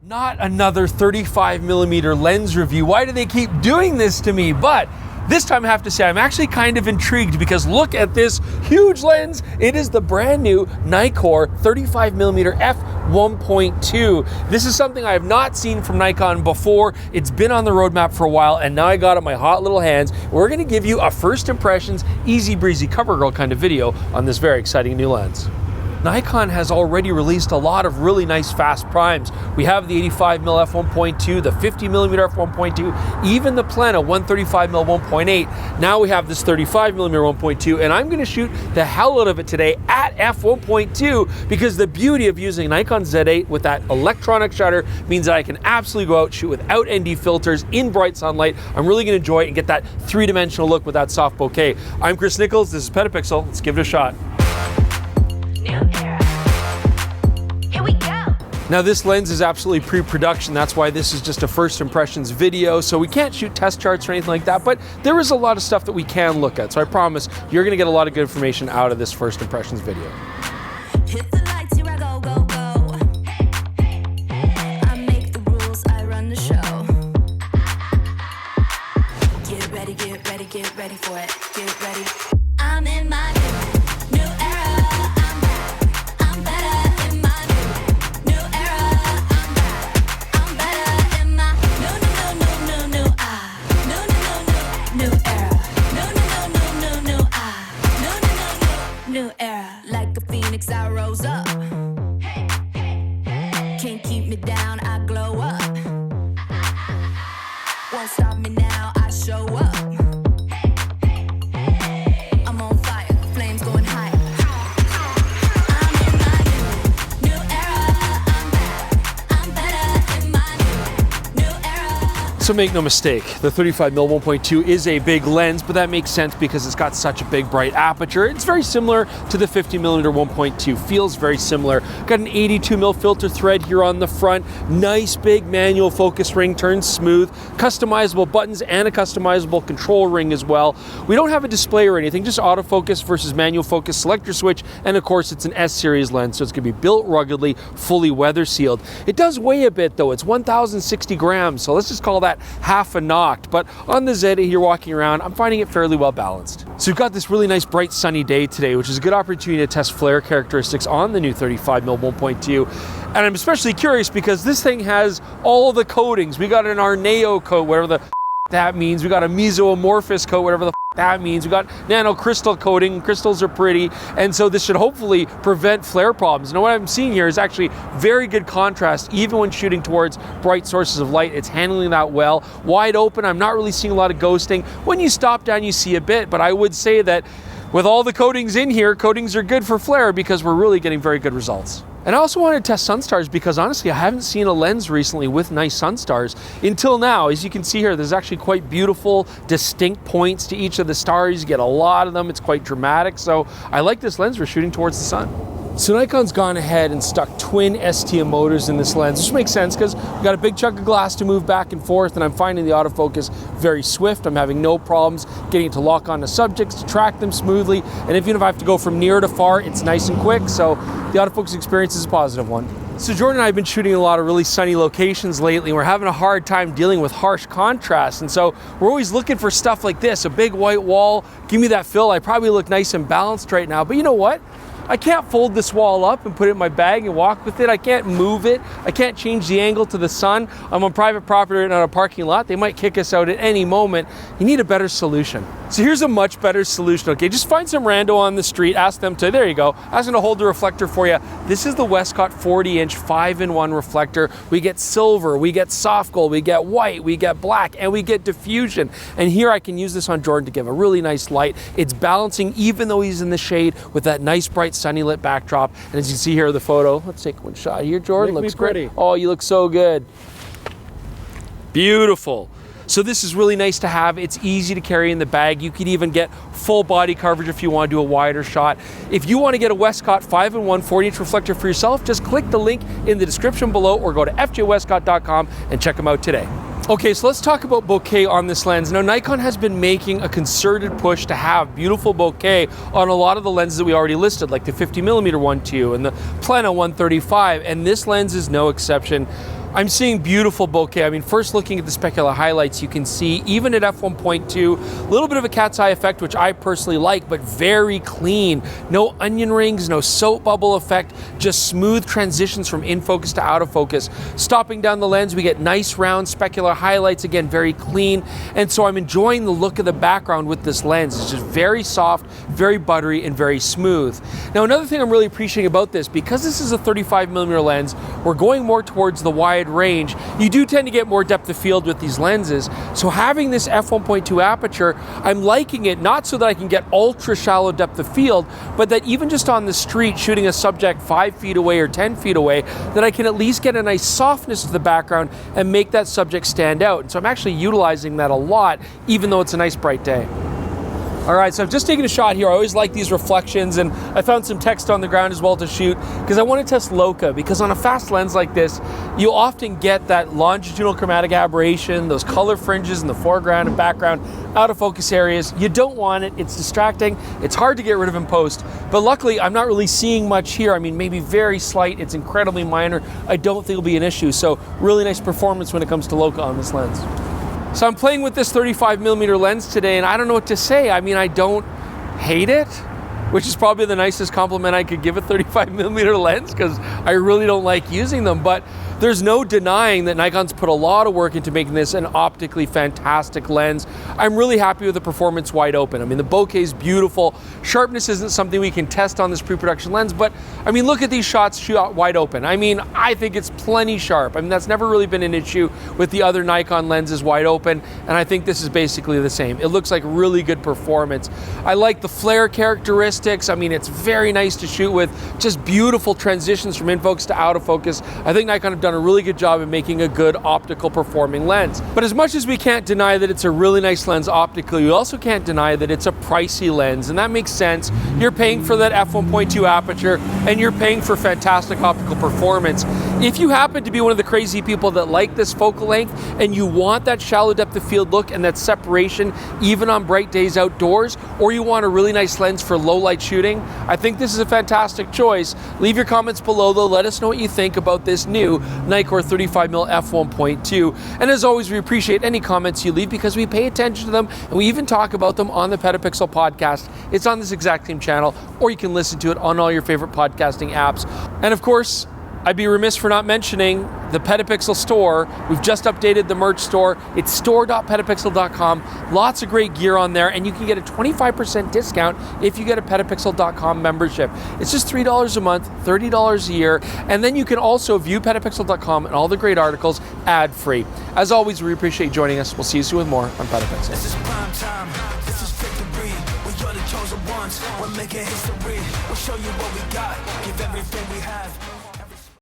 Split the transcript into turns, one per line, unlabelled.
Not another 35mm lens review. Why do they keep doing this to me? But this time I have to say I'm actually kind of intrigued because look at this huge lens. It is the brand new Nikkor 35mm f1.2. This is something I have not seen from Nikon before. It's been on the roadmap for a while and now I got it in my hot little hands. We're gonna give you a first impressions, easy breezy cover girl kind of video on this very exciting new lens. Nikon has already released a lot of really nice fast primes. We have the 85mm f1.2, the 50mm f1.2, even the Plena 135mm 1.8. Now we have this 35mm 1.2, and I'm gonna shoot the hell out of it today at f1.2 because the beauty of using Nikon Z8 with that electronic shutter means that I can absolutely go out, shoot without ND filters in bright sunlight. I'm really gonna enjoy it and get that three-dimensional look with that soft bokeh. I'm Chris Nicolls, this is PetaPixel. Let's give it a shot. Now this lens is absolutely pre-production, that's why this is just a first impressions video, so we can't shoot test charts or anything like that, but there is a lot of stuff that we can look at, so I promise you're gonna get a lot of good information out of this first impressions video.
Hit the lights, here I go, go, go. I make the rules, I run the show. Get ready, get ready, get ready for it, get ready. I'm in my new era, I'm back, I'm better in my new era, I'm back, I'm better in my new era, new era. Like a phoenix, I rose up. Can't keep me down, I glow up. Won't stop me now, I show up. I'm on fire, flames going higher. I'm in my new era. I'm back, I'm better in my new era.
So make no mistake, the 35mm 1.2 is a big lens, but that makes sense because it's got such a big bright aperture. It's very similar to the 50mm 1.2, feels very similar. Got an 82mm filter thread here on the front, nice big manual focus ring, turns smooth, customizable buttons and a customizable control ring as well. We don't have a display or anything, just autofocus versus manual focus selector switch, and of course it's an S-series lens, so it's gonna be built ruggedly, fully weather sealed. It does weigh a bit though, it's 1,060 grams, so let's just call that half a knocked, but on the Z8 here walking around, I'm finding it fairly well balanced. So we've got this really nice bright sunny day today, which is a good opportunity to test flare characteristics on the new 35mm 1.2. And I'm especially curious because this thing has all the coatings. We got an Arneo coat, whatever the that means. We got a mesomorphous coat, whatever the that means. We got nano crystal coating. Crystals are pretty, and so this should hopefully prevent flare problems. Now what I'm seeing here is actually very good contrast, even when shooting towards bright sources of light. It's handling that well. Wide open, I'm not really seeing a lot of ghosting. When you stop down, you see a bit, but I would say that with all the coatings in here, coatings are good for flare because we're really getting very good results. And I also wanted to test sunstars because honestly, I haven't seen a lens recently with nice sunstars until now. As you can see here, there's actually quite beautiful, distinct points to each of the stars. You get a lot of them, it's quite dramatic. So I like this lens for shooting towards the sun. So Nikon's gone ahead and stuck twin STM motors in this lens, which makes sense because we've got a big chunk of glass to move back and forth, and I'm finding the autofocus very swift. I'm having no problems getting it to lock onto subjects, to track them smoothly, and even if I have to go from near to far, it's nice and quick, so the autofocus experience is a positive one. So Jordan and I have been shooting a lot of really sunny locations lately, and we're having a hard time dealing with harsh contrast, and so we're always looking for stuff like this, a big white wall, give me that fill. I probably look nice and balanced right now, but you know what? I can't fold this wall up and put it in my bag and walk with it. I can't move it. I can't change the angle to the sun. I'm on private property and on a parking lot. They might kick us out at any moment. You need a better solution. So here's a much better solution, okay? Just find some rando on the street, ask them to, there you go, ask them to hold the reflector for you. This is the Westcott 40-inch 5-in-1 reflector. We get silver, we get soft gold, we get white, we get black, and we get diffusion. And here I can use this on Jordan to give a really nice light. It's balancing even though he's in the shade with that nice bright sunny lit backdrop. And as you can see here in the photo, let's take one shot here, Jordan. Looks pretty. Oh, you look so good. Beautiful. So this is really nice to have. It's easy to carry in the bag. You could even get full body coverage if you want to do a wider shot. If you want to get a Westcott 5-in-1 40-inch reflector for yourself, just click the link in the description below or go to fjwestcott.com and check them out today. Okay, so let's talk about bokeh on this lens. Now, Nikon has been making a concerted push to have beautiful bokeh on a lot of the lenses that we already listed, like the 50mm 1.2 and the Plena 135, and this lens is no exception. I'm seeing beautiful bokeh. I mean, first looking at the specular highlights, you can see even at f1.2, a little bit of a cat's eye effect, which I personally like, but very clean. No onion rings, no soap bubble effect, just smooth transitions from in focus to out of focus. Stopping down the lens, we get nice round specular highlights, again, very clean. And so I'm enjoying the look of the background with this lens. It's just very soft, very buttery, and very smooth. Now, another thing I'm really appreciating about this, because this is a 35mm lens, we're going more towards the wide range. You do tend to get more depth of field with these lenses. So having this f1.2 aperture, I'm liking it, not so that I can get ultra shallow depth of field, but that even just on the street, shooting a subject 5 feet away or 10 feet away, that I can at least get a nice softness to the background and make that subject stand out. And so I'm actually utilizing that a lot, even though it's a nice bright day. All right, so I've just taken a shot here. I always like these reflections, and I found some text on the ground as well to shoot, because I want to test LoCA, because on a fast lens like this, you often get that longitudinal chromatic aberration, those color fringes in the foreground and background, out of focus areas. You don't want it, it's distracting, it's hard to get rid of in post, but luckily I'm not really seeing much here. I mean, maybe very slight, it's incredibly minor. I don't think it'll be an issue, so really nice performance when it comes to LoCA on this lens. So I'm playing with this 35mm lens today, and I don't know what to say. I mean, I don't hate it, which is probably the nicest compliment I could give a 35mm lens, because I really don't like using them. But there's no denying that Nikon's put a lot of work into making this an optically fantastic lens. I'm really happy with the performance wide open. I mean, the bokeh is beautiful. Sharpness isn't something we can test on this pre-production lens, but I mean, look at these shots shot wide open. I mean, I think it's plenty sharp. I mean, that's never really been an issue with the other Nikon lenses wide open, and I think this is basically the same. It looks like really good performance. I like the flare characteristics. I mean, it's very nice to shoot with, just beautiful transitions from in focus to out of focus. I think Nikon have done a really good job of making a good optical performing lens. But as much as we can't deny that it's a really nice lens optically, we also can't deny that it's a pricey lens, and that makes sense. You're paying for that f1.2 aperture, and you're paying for fantastic optical performance. If you happen to be one of the crazy people that like this focal length, and you want that shallow depth of field look and that separation even on bright days outdoors, or you want a really nice lens for low light shooting, I think this is a fantastic choice. Leave your comments below though, let us know what you think about this new Nikkor 35mm f1.2. And as always, we appreciate any comments you leave, because we pay attention to them, and we even talk about them on the PetaPixel podcast. It's on this exact same channel, or you can listen to it on all your favorite podcasting apps. And of course, I'd be remiss for not mentioning the PetaPixel store. We've just updated the merch store. It's store.petapixel.com. Lots of great gear on there, and you can get a 25% discount if you get a petapixel.com membership. It's just $3 a month, $30 a year, and then you can also view petapixel.com and all the great articles ad-free. As always, we appreciate you joining us. We'll see you soon with more on PetaPixel.
This is prime time. This is victory. We are the chosen ones. We're making history. We'll show you what we got. Give everything we have.